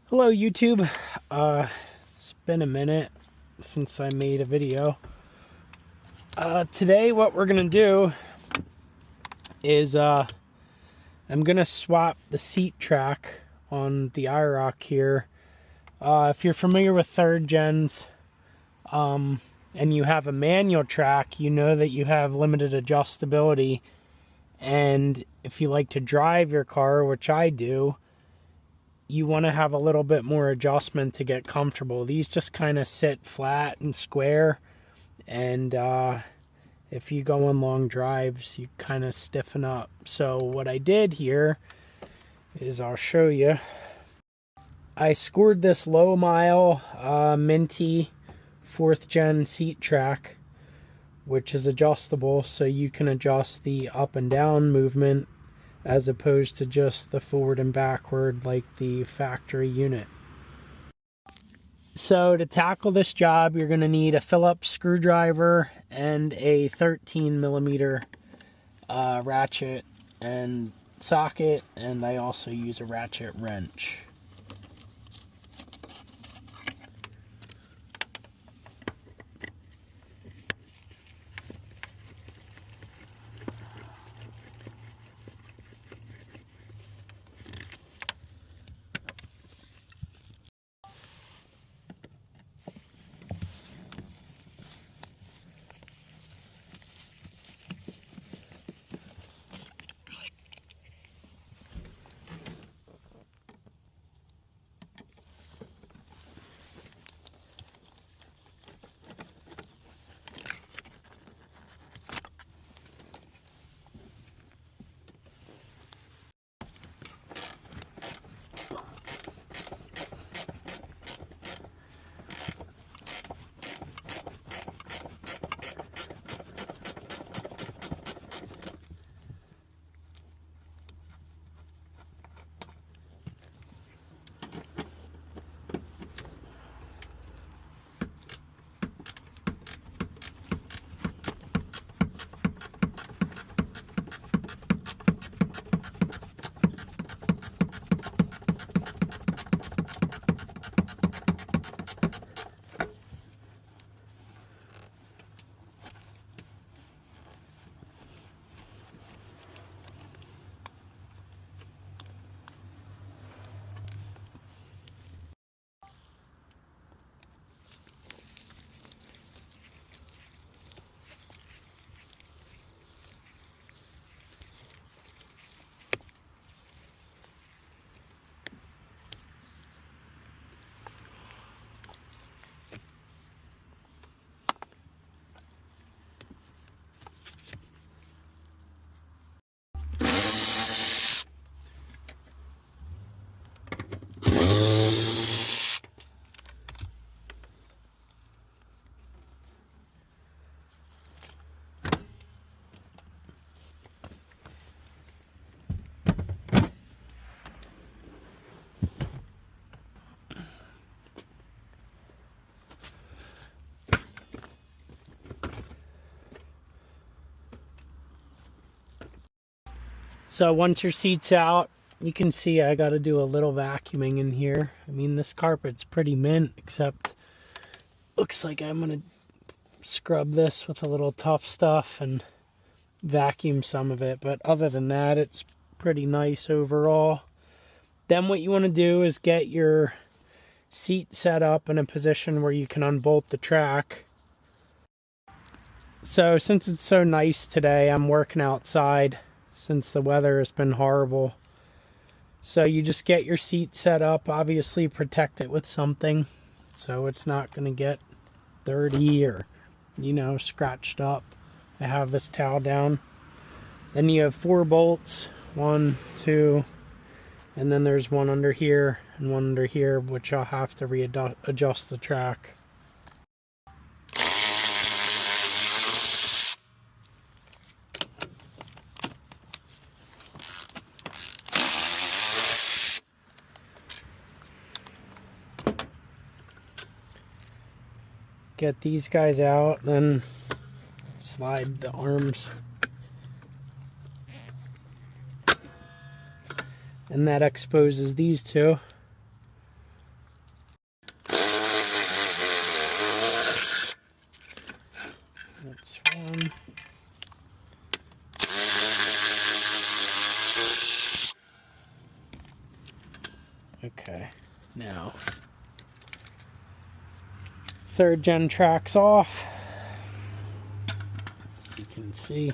Hello YouTube. It's been a minute since I made a video. Today what we're gonna do is I'm gonna swap the seat track on the IROC here. If you're familiar with third gens and you have a manual track, you know that you have limited adjustability, and if you like to drive your car, which I do, you want to have a little bit more adjustment to get comfortable. These just kind of sit flat and square, and if you go on long drives, you kind of stiffen up. So what I did here is, I'll show you. I scored this low mile minty 4th gen seat track, which is adjustable, so you can adjust the up and down movement as opposed to just the forward and backward like the factory unit. So to tackle this job, you're going to need a Phillips screwdriver and a 13mm ratchet and socket, and I also use a ratchet wrench. So once your seat's out, you can see I got to do a little vacuuming in here. I mean, this carpet's pretty mint, except looks like I'm going to scrub this with a little tough stuff and vacuum some of it. But other than that, it's pretty nice overall. Then what you want to do is get your seat set up in a position where you can unbolt the track. So since it's so nice today, I'm working outside since the weather has been horrible. So you just get your seat set up, obviously protect it with something so it's not going to get dirty or, you know, scratched up. I have this towel down. Then you have 4 bolts, 1, 2, and then there's one under here and one under here, which I'll have to readjust the track. Get these guys out, then slide the arms, and that exposes these two. That's one. Okay, now 3rd gen track's off. As you can see, you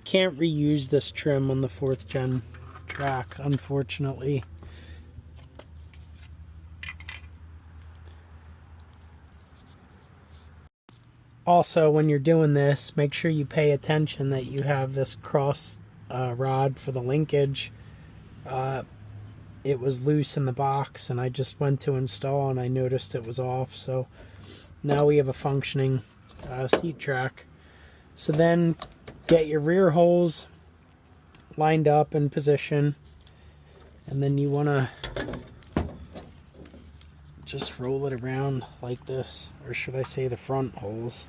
can't reuse this trim on the 4th gen track, unfortunately. Also, when you're doing this, make sure you pay attention that you have this cross rod for the linkage. It was loose in the box, and I just went to install and I noticed it was off. So now we have a functioning seat track. So then get your rear holes lined up in position, and then you want to just roll it around like this, or should I say the front holes.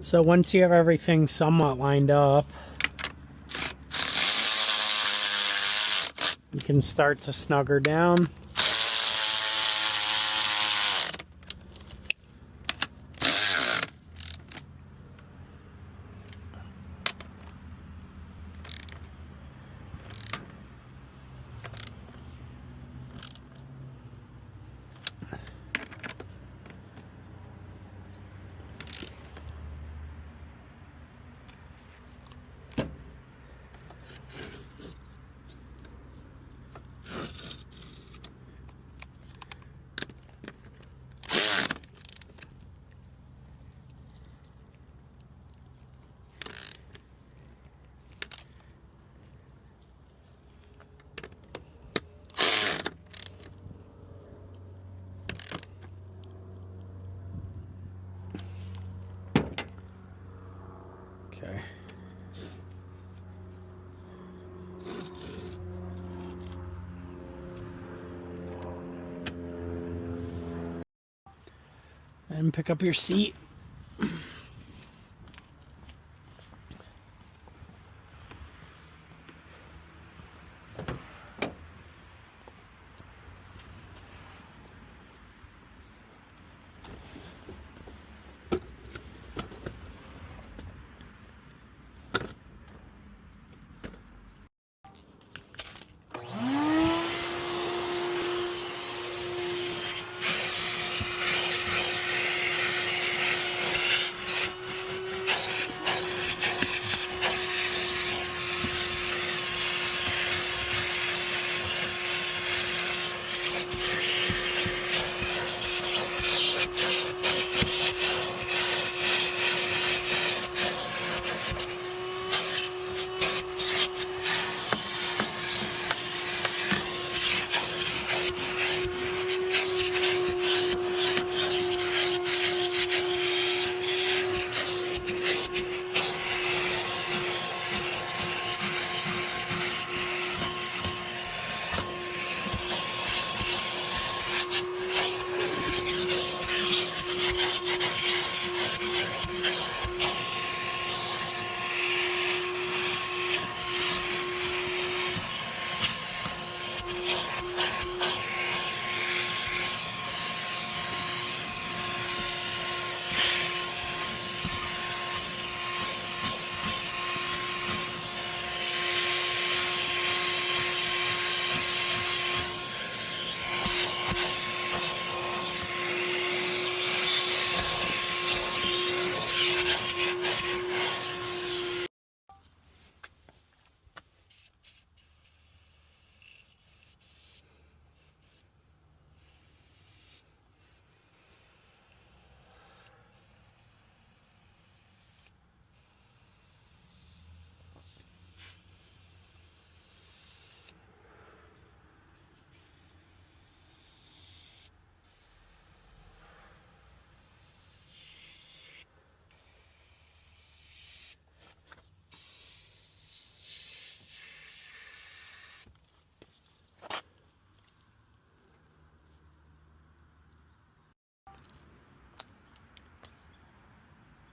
So once you have everything somewhat lined up, you can start to snug her down. Okay. And pick up your seat.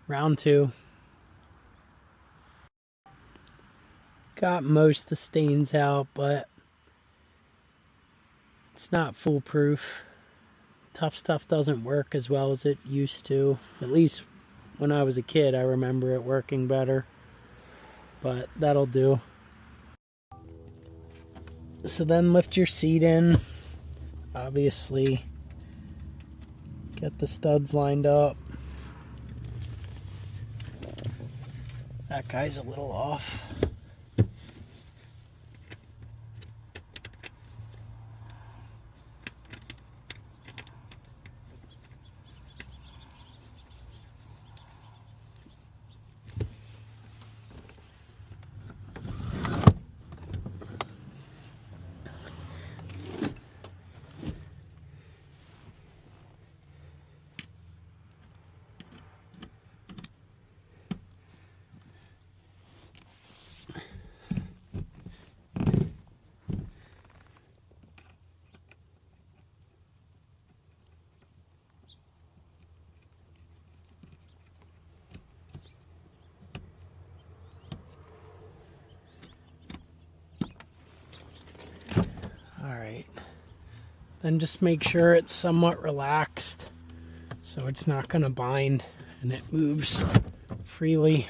round 2. Got most of the stains out, but it's not foolproof. Tough stuff doesn't work as well as it used to. At least when I was a kid, I remember it working better. But that'll do. So then lift your seat in. Obviously, get the studs lined up. That guy's a little off. Alright, then just make sure it's somewhat relaxed so it's not going to bind and it moves freely.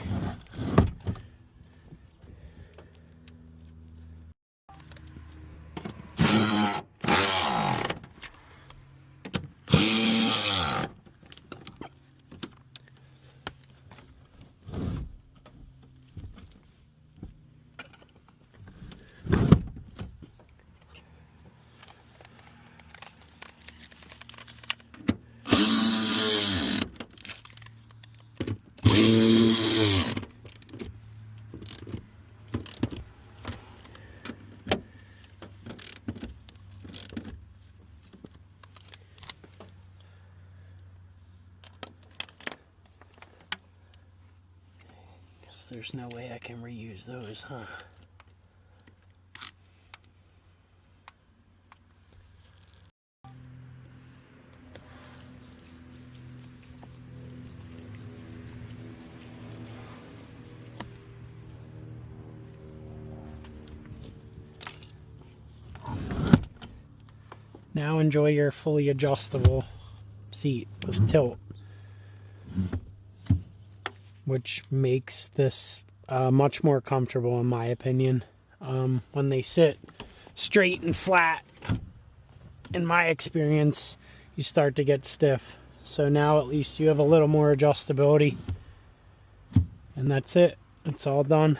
There's no way I can reuse those, huh? Now enjoy your fully adjustable seat with tilt, which makes this much more comfortable in my opinion. When they sit straight and flat, in my experience, you start to get stiff. So now at least you have a little more adjustability. And that's it. It's all done.